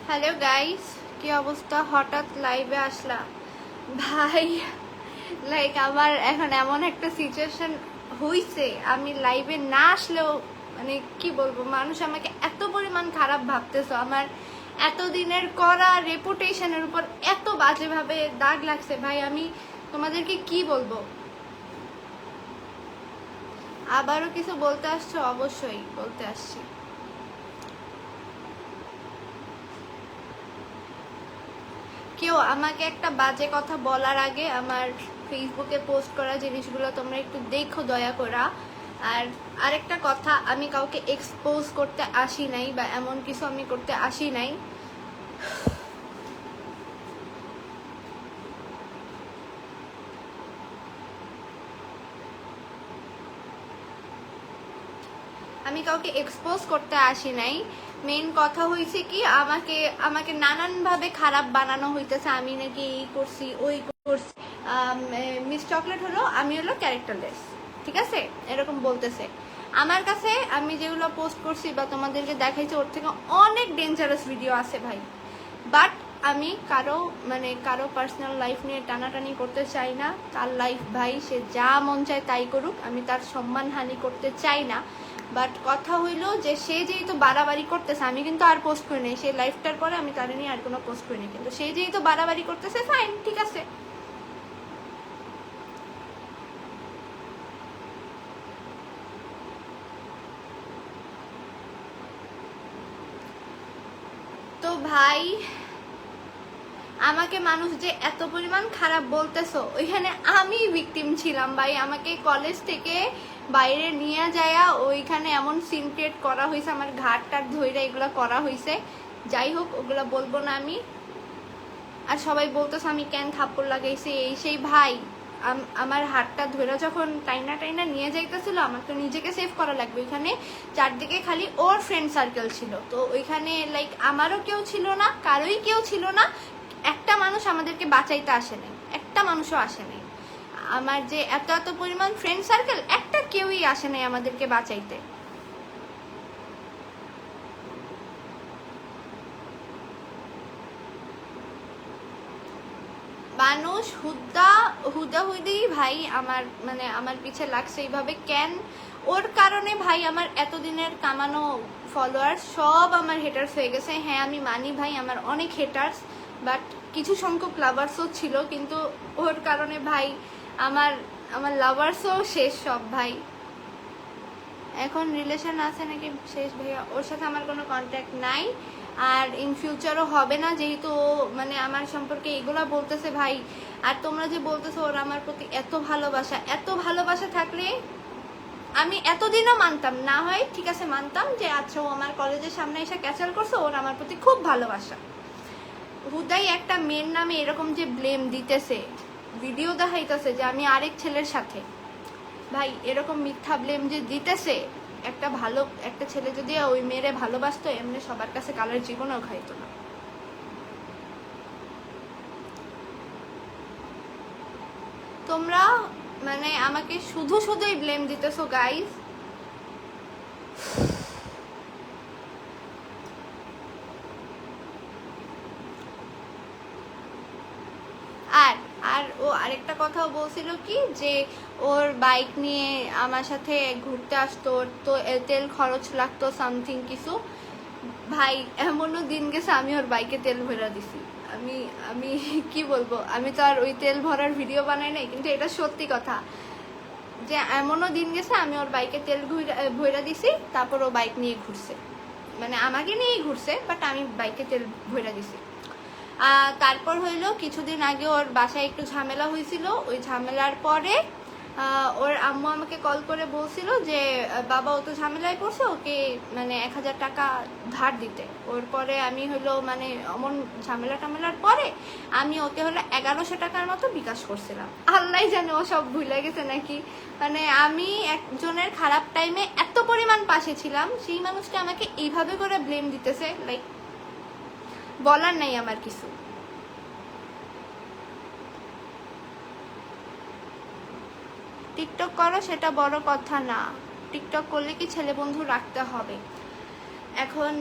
Hello guys, কি অবস্থা? হঠাৎ লাইভে আসলা ভাই। লাইক আমার এখন এমন একটা সিচুয়েশন হইছে, আমি লাইভে না আসলেও মানে কি বলবো, মানুষ আমাকে এত পরিমাণ খারাপ ভাবতেছো। আমার এতদিনের করা রেপুটেশনের উপর এত বাজেভাবে দাগ লাগছে ভাই, আমি তোমাদেরকে কি বলবো। আবারও কিছু বলতে আসছো? অবশ্যই বলতে আসছি। কেউ আমাকে একটা বাজে কথা বলার আগে আমার ফেসবুকে পোস্ট করা জিনিসগুলো তোমরা একটু দেখো দয়া করে। আর আরেকটা কথা, আমি কাউকে এক্সপোজ করতে আসি নাই বা এমন কিছু আমি করতে আসি নাই। আমি কাউকে এক্সপোজ করতে আসি নাই। মেইন কথা হয়েছে কি, আমাকে আমাকে নানানভাবে খারাপ বানানো হইতেছে। আমি নাকি এই করছি ওই করছি। মিস চকলেট হলো, আমি হলো ক্যারেক্টারলেস, ঠিক আছে, এরকম বলতেছে। আমার কাছে আমি যেগুলো পোস্ট করছি বা তোমাদেরকে দেখাইছি ওর থেকে অনেক ডেঞ্জারাস ভিডিও আছে ভাই। বাট আমি কারো পার্সোনাল লাইফ নিয়ে টানাটানি করতে চাই না। তার লাইফ ভাই, সে যা মন চায় তাই করুক, আমি তার সম্মানহানি করতে চাই না। বাট কথা হইলো যে সে যেহেতু বাড়াবাড়ি করতেছে, আমি কিন্তু আর পোস্ট করি নাই সেই লাইফটার পরে, আমি তার নিয়ে আর কোনো পোস্ট করি নাই, কিন্তু সে যেহেতু বাড়াবাড়ি করতেছে ফাইন, ঠিক আছে। তো ভাই, আমাকে মানুষ যে এত পরিমাণ খারাপ বলতেছো, ওইখানে আমি ভিকটিম ছিলাম ভাই। আমাকে কলেজ থেকে বাইরে নিয়ে যায়া ওইখানে এমন সিনক্রিয়েট করা হয়েছে, আমার ঘাটটার ধৈর্য এগুলো করা হয়েছে। যাই হোক, ওগুলো বলবো না আমি। আর সবাই বলতেছে আমি কেন থাপ্পড় লাগাইছি এই সেই। ভাই, আমার হাতটা ধরে যখন টাইনা টাইনা নিয়ে যাইতেছিল, আমার তো নিজেকে সেভ করা লাগবে। ওইখানে চারদিকে খালি ওর ফ্রেন্ড সার্কেল ছিল, তো ওইখানে লাইক আমারও কেউ ছিল না, কারোই কেউ ছিল না। একটা মানুষ আমাদেরকে বাঁচাইতে আসে নাই, একটা মানুষও আসে নাই। আমার যে এত এত পরিমাণ ফ্রেন্ড সার্কেল, একটা কেউই আসে নাই আমাদেরকে বাঁচাইতে। মানুষ হুদাহুদি ভাই আমার পিছে লাগছে এইভাবে কেন? ওর কারণে ভাই আমার এতদিনের কামানো ফলোয়ার সব আমার হেটার্স হয়ে গেছে। হ্যাঁ, আমি মানি ভাই আমার অনেক হেটার্স, বাট কিছু সংখ্যক লাভার্সও ছিল, কিন্তু ওর কারণে ভাই আমার আমার লাভার্সও শেষ সব ভাই। এখন রিলেশন আছে নাকি শেষ ভাইয়া, ওর সাথে আমার কোনো কন্ট্যাক্ট নাই। আর ইন ফিউচারও হবে না, যেহেতু আমার সম্পর্কে এগুলো বলতেছে ভাই। আর তোমরা যে বলতেছো ওর আমার প্রতি এত ভালোবাসা, এত ভালোবাসা থাকলে আমি এতদিনও মানতাম না, হয় ঠিক আছে মানতাম যে আচ্ছা ও আমার কলেজের সামনে এসে ক্যাচাল করছে, ওর আমার প্রতি খুব ভালোবাসা। হুদাই একটা মেয়ের নামে এরকম যে ব্লেম দিতেছে, ভিডিও দেখাইতেছে যে আমি আরেক ছেলের সাথে, ভাই এরকম মিথ্যা ব্লেম যে দিতেছে। একটা ছেলে যদি ওই মেয়েরে ভালোবাসতো, এমনি সবার কাছে কালের জীবনেও খাইতো না। তোমরা আমাকে শুধুই ব্লেম দিতেছো গাইস। আর আর ও আরেকটা কথাও বলছিল কি, যে ওর বাইক নিয়ে আমার সাথে ঘুরতে আসতো, তো তেল খরচ লাগতো সামথিং কিছু। ভাই, এমনও দিন গেছে আমি ওর বাইকে তেল ভরা দিছি। আমি আমি কি বলবো, আমি তো আর ওই তেল ভরার ভিডিও বানাই নাই, কিন্তু এটা সত্যি কথা যে এমনও দিন গেছে আমি ওর বাইকে তেল ভরা দিছি, তারপর ও বাইক নিয়ে ঘুরছে, আমাকে নিয়েই ঘুরছে, বাট আমি বাইকে তেল ভরা দিছি। তারপর হইলো কিছুদিন আগে ওর বাসায় একটু ঝামেলা হয়েছিল। ওই ঝামেলার পরে ওর আম্মু আমাকে কল করে বলছিল যে বাবা ও তো ঝামেলায় পড়ছে, ওকে 1000 টাকা ধার দিতে। ওর পরে আমি হলো অমন ঝামেলার পরে আমি ওকে হলো 1100 টাকার মতো বিকাশ করছিলাম। আল্লাহ জানে ও সব ভুলে গেছে নাকি। আমি একজনের খারাপ টাইমে এত পরিমাণ পাশে ছিলাম, সেই মানুষটা আমাকে এইভাবে করে ব্লেম দিতেছে, লাইক বলার নাই আমার কিছু। টিকটক করো সেটা বড় কথা না, টিকটক করলে কি ছেলে বন্ধু রাখতে হবে? এখন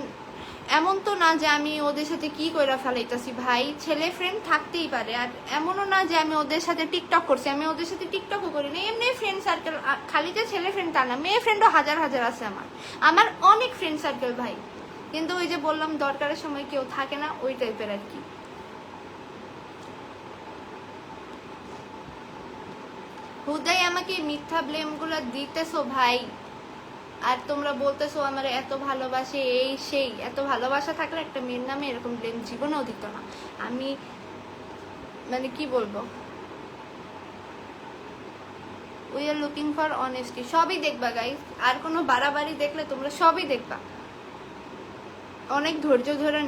এমন তো না যে আমি ওদের সাথে কি কইরা ফেলাইতেছি ভাই, ছেলে ফ্রেন্ড থাকতেই পারে। আর এমনও না যে আমি ওদের সাথে টিকটক করছি, আমি ওদের সাথে টিকটকও করি না, এমনি ফ্রেন্ড সার্কেল। খালি যে ছেলে ফ্রেন্ড তা না, মেয়ে ফ্রেন্ডও হাজার হাজার আছে আমার, আমার অনেক ফ্রেন্ড সার্কেল ভাই। কিন্তু ওই যে বললাম দরকারের সময় কেউ থাকে না, ওই টাইপের আর কি। হুদাই আমাকে মিথ্যা ব্লেম গুলো দিতেছো ভাই, আর তোমরা বলতেছো আমার এত ভালোবাসে এই সেই। এত ভালোবাসা থাকলে একটা মেয়ের নামে এরকম ব্লেম জীবনেও দিত না। আমি মানে কি বলবো, we are looking for honesty. সবই দেখবা গাইস, আর কোনো বাড়াবাড়ি দেখলে তোমরা সবই দেখবা। অনেক ধৈর্য ধরে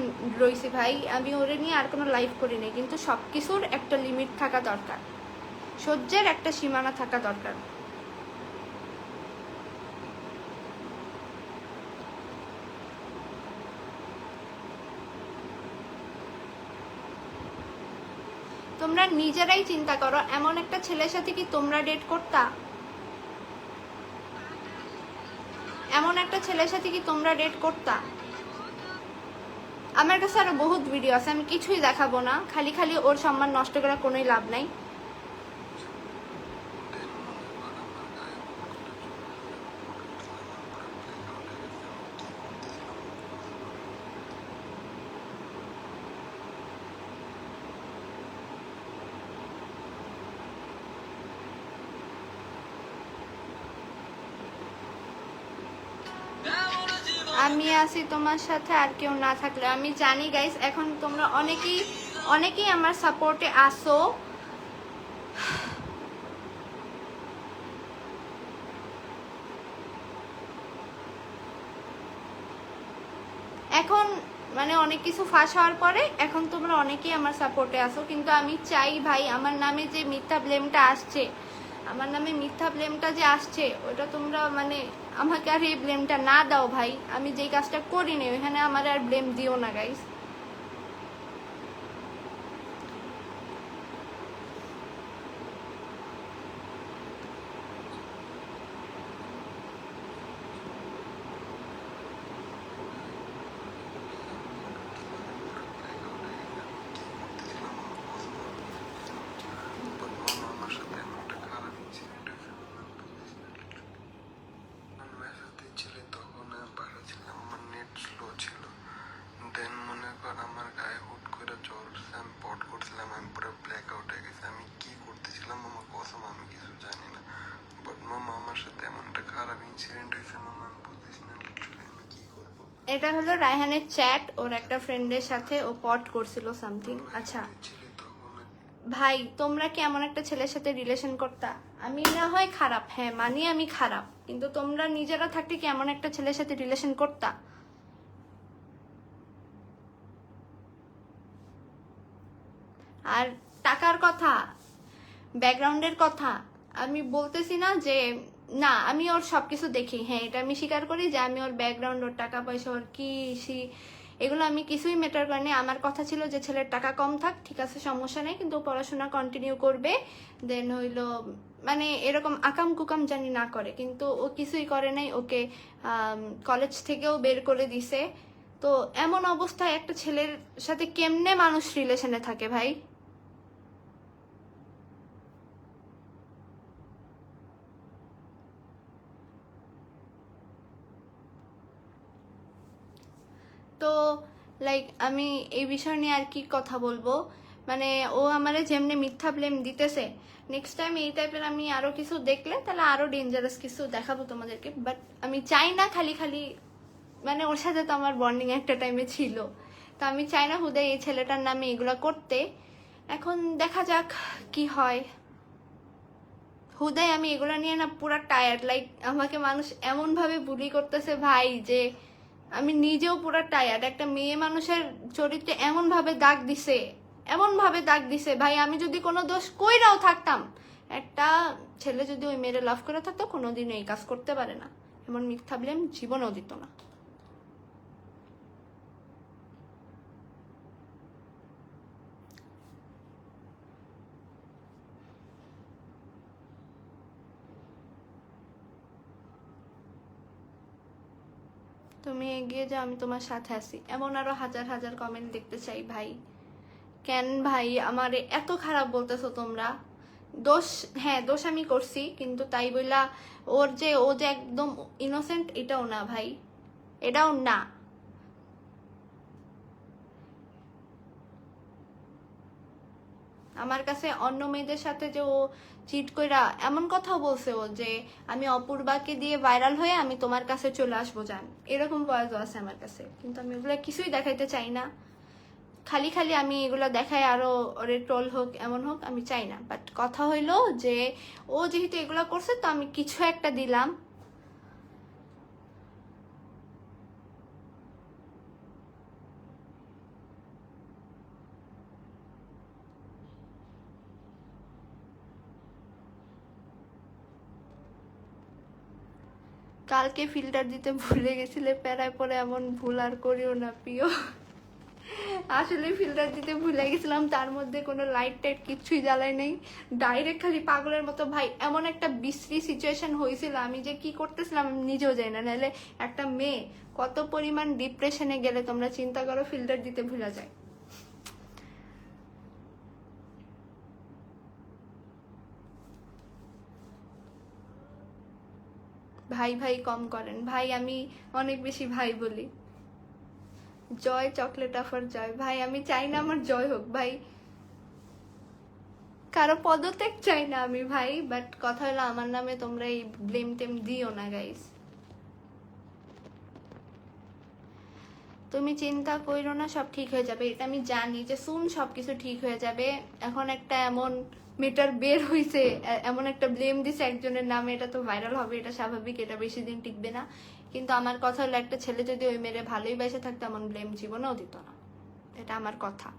রইছি ভাই, আমি ওরে নিয়ে আর কোনো লাইফ করি নাই, কিন্তু সব কিছুর একটা লিমিট থাকা দরকার, সহ্যের একটা সীমানা থাকা দরকার। তোমরা নিজেরাই চিন্তা করো, এমন একটা ছেলের সাথে কি তোমরা ডেট করতা? এমন একটা ছেলের সাথে কি তোমরা ডেট করতা? আমার কাছে আরো বহুত ভিডিও আছে, আমি কিছুই দেখাবো না। খালি খালি ওর সম্মান নষ্ট করা কোনোই লাভ নাই। আমি আছি তোমার সাথে, আর কেউ না থাকলে। আমি জানি গাইস, এখন তোমরা অনেকেই আমার সাপোর্টে আসো। এখন মানে অনেক কিছু ফাঁস হওয়ার পরে এখন তোমরা অনেকেই আমার সাপোর্টে আসো, কিন্তু আমি চাই ভাই আমার নামে যে মিথ্যা ব্লেমটা আসছে, আমার নামে মিথ্যা ব্লেমটা যে আসছে, ওটা তোমরা মানে আমাকে আর এই ব্লেমটা না দাও ভাই। আমি যেই কাজটা করিনি ওইখানে আমার আর ব্লেম দিও না গাইস। এটা হলো রায়হানের চ্যাট ওর একটা ফ্রেন্ডের সাথে, ও পট করছিল সামথিং। আচ্ছা ভাই, তোমরা কি এমন একটা ছেলের সাথে রিলেশন করতা? আমি না হয় খারাপ, হ্যাঁ মানি আমি খারাপ, কিন্তু তোমরা নিজেরা থাকতে কি এমন একটা ছেলের সাথে রিলেশন করতা? আর টাকার কথা, ব্যাকগ্রাউন্ডের কথা আমি বলতেছি না যে না, আমি ওর সবকিছু দেখি, হ্যাঁ এটা আমি স্বীকার করি যে আমি ওর ব্যাকগ্রাউন্ড, ওর টাকা পয়সা, ওর কি এগুলো আমি কিছুই ম্যাটার করিনি। আমার কথা ছিল যে ছেলের টাকা কম থাক, ঠিক আছে সমস্যা নেই, কিন্তু পড়াশোনা কন্টিনিউ করবে। দেন হইলো মানে এরকম আকাম কুকাম জানি না করে, কিন্তু ও কিছুই করে নাই। ওকে কলেজ থেকেও বের করে দিছে। তো এমন অবস্থায় একটা ছেলের সাথে কেমনে মানুষ রিলেশনে থাকে ভাই? তো লাইক আমি এই বিষয় নিয়ে আর কি কথা বলবো, মানে ও আমারে যেমনি মিথ্যা ব্লেম দিতেছে, নেক্সট টাইম এই টাইপের আমি আরো কিছু দেখলে তাহলে আরো ডেঞ্জারাস কিছু দেখাবো তোমাদেরকে। বাট আমি চাই না খালি খালি, মানে ওর সাথে তো আমার বন্ডিং একটা টাইমে ছিল, তো আমি চাই না হুদাই এই ছেলেটার নামে এগুলো করতে। এখন দেখা যাক কি হয়। হুদাই আমি এগুলো নিয়ে না পুরা টায়ার্ড, লাইক আমাকে মানুষ এমন ভাবে বুলি করতেছে ভাই যে আমি নিজেও পুরা টায়ার্ড। একটা মেয়ে মানুষের চরিত্রে এমন ভাবে দাগ দিছে, এমন ভাবে দাগ দিছে ভাই, আমি যদি কোনো দোষ কইরাও থাকতাম, একটা ছেলে যদি ওই মেয়েরে লাভ করে থাকতো কোনোদিনও এই কাজ করতে পারে না, এমন মিথ্যা ব্লেম জীবনেও দিত না। তো তুমি এগিয়ে যাও, আমি তোমার সাথে আছি, এমন আরো হাজার হাজার কমেন্ট দেখতে চাই ভাই। কেন ভাই আমার এত খারাপ বলতেছো তোমরা? দোষ, হ্যাঁ দোষ আমি করছি, কিন্তু তাই বইলা ও যে একদম ইনোসেন্ট এটাও না ভাই, এটাও না। আমার কাছে অন্য মেয়েদের সাথে যে ও চিট কইরা এমন কথাও বলছে ও যে আমি অপূর্বাকে দিয়ে ভাইরাল হয়ে আমি তোমার কাছে চলে আসবো জান, এরকম ভয়েসও আছে আমার কাছে, কিন্তু আমি ওগুলো কিছুই দেখাইতে চাই না। খালি খালি আমি এগুলো দেখাই আরো ওরে ট্রোল হোক এমন হোক আমি চাই না। বাট কথা হইলো যে ও যেহেতু এগুলো করছে তো আমি কিছু একটা দিলাম। কালকে ফিল্টার দিতে ভুলে গেছিলে, প্যারায় পরে এমন ভুল আর করিও না প্রিয়। আসলে ফিল্টার দিতে ভুলে গেছিলাম, তার মধ্যে কোনো লাইট টাইট কিছুই জ্বালাই নেই, ডাইরেক্ট খালি পাগলের মতো। ভাই এমন একটা বিশ্রী সিচুয়েশন হয়েছিল, আমি যে কি করতেছিলাম আমি নিজেও জানি না। নাহলে একটা মেয়ে কত পরিমাণ ডিপ্রেশনে গেলে তোমরা চিন্তা করো, ফিল্টার দিতে ভুলে যায়। ভাই ভাই কম করেন ভাই, আমি অনেক বেশি ভাই বলি। জয় চকলেট অফার জয়, ভাই আমি চাই না আমার জয় হোক ভাই, কারো পদত্যাগ চাই না আমি ভাই। বাট কথা হলো আমার নামে তোমরা এই ব্লেম টেম দিও না গাইস। তুমি চিন্তা করো না, সব ঠিক হয়ে যাবে, এটা আমি জানি যে সুন সবকিছু ঠিক হয়ে যাবে। এখন একটা এমন মেটার বের হইছে, এমন একটা ব্লেম দিছে একজনের নামে, এটা তো ভাইরাল হবে, এটা স্বাভাবিক, এটা বেশি দিন টিকবে না। কিন্তু আমার কথা হলো একটা ছেলে যদি ওই মেরে ভালোই বেঁচে থাকতো এমন ব্লেম জীবনেও দিত না, এটা আমার কথা।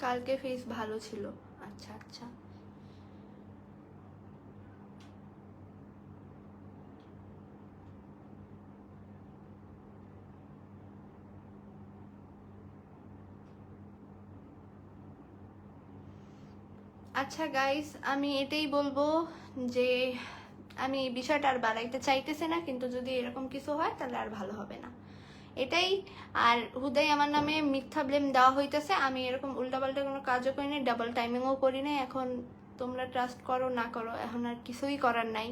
কালকে ফেস ভালো ছিল, আচ্ছা আচ্ছা। আচ্ছা গাইস, আমি এটাই বলবো যে আমি এই বিষয়টা আর বাড়াইতে চাইতেছি না, কিন্তু যদি এরকম কিছু হয় তাহলে আর ভালো হবে না, এটাই। আর হুদাই আমার নামে মিথ্যা ব্লেম দেওয়া হইতেছে, আমি এরকম উল্টাপাল্টা কোনো কাজও করি নাই, ডাবল টাইমিংও করি নাই। এখন তোমরা ট্রাস্ট করো না করো, এখন আর কিছুই করার নাই।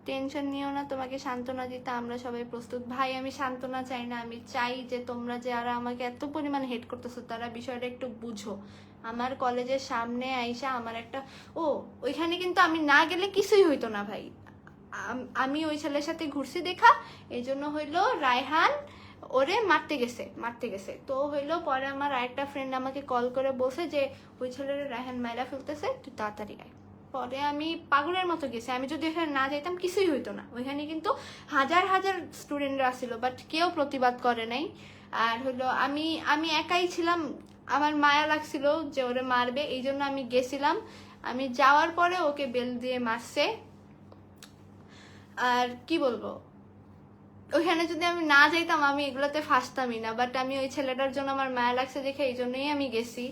টেনশন নিও না, তোমাকে সান্ত্বনা দিতে আমরা সবাই প্রস্তুত। ভাই আমি সান্ত্বনা চাই না, আমি চাই যে তোমরা যারা আমাকে এত পরিমাণ হেট করতেছো তারা বিষয়টা একটু বুঝো। আমার কলেজের সামনে আইসা আমার একটা ওইখানে কিন্তু আমি না গেলে কিছুই হইতো না ভাই। আমি ওই ছেলের সাথে ঘুরছি দেখা, এই জন্য হইলো রায়হান ওরে মারতে গেছে তো হইলো। পরে আমার আরেকটা ফ্রেন্ড আমাকে কল করে বলছে যে ওই ছেলের রায়হান মাইরা ফেলতেছে, তুই তাড়াতাড়ি আয়। পরে আমি পাগলের মতো গেছি, আমি যদি এখানে না যাইতাম কিছুই হইতো না। ওইখানে কিন্তু হাজার হাজার স্টুডেন্টরা ছিল, বাট কেউ প্রতিবাদ করে নাই। আর হলো আমি আমি একাই ছিলাম, আমার মায়া লাগছিল যে ওরে মারবে, এই জন্য আমি গেছিলাম। আমি যাওয়ার পরে ওকে বেল দিয়ে মারছে। আর কি বলবো, ওইখানে যদি আমি না যাইতাম আমি এগুলোতে ফাঁসতামই না, বাট আমি ওই ছেলেটার জন্য আমার মায়া লাগছে দেখে এই জন্যই আমি গেছি।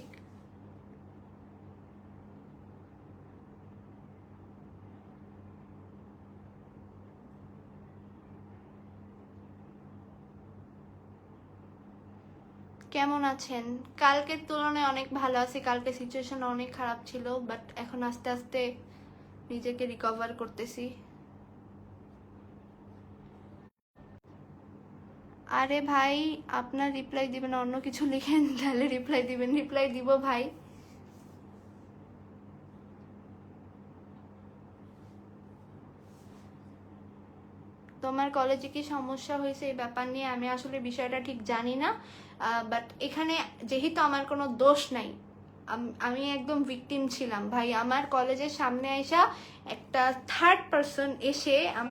কেমন আছেন? কালকের তুলনায় অনেক ভালো আছি, কালকে সিচুয়েশন অনেক খারাপ ছিল, বাট এখন আস্তে আস্তে নিজেকে রিকভার করতেছি। আরে ভাই আপনার রিপ্লাই দিবেন, অন্য কিছু লিখেন তাহলে রিপ্লাই দিবেন। রিপ্লাই দিব ভাই। তোমার কলেজে কি সমস্যা হয়েছে এই ব্যাপার নিয়ে আমি আসলে বিষয়টা ঠিক জানি না, বাট এখানে যেহেতু আমার কোনো দোষ নাই, আমি একদম ভিকটিম ছিলাম ভাই। আমার কলেজের সামনে আইসা একটা থার্ড পারসন এসে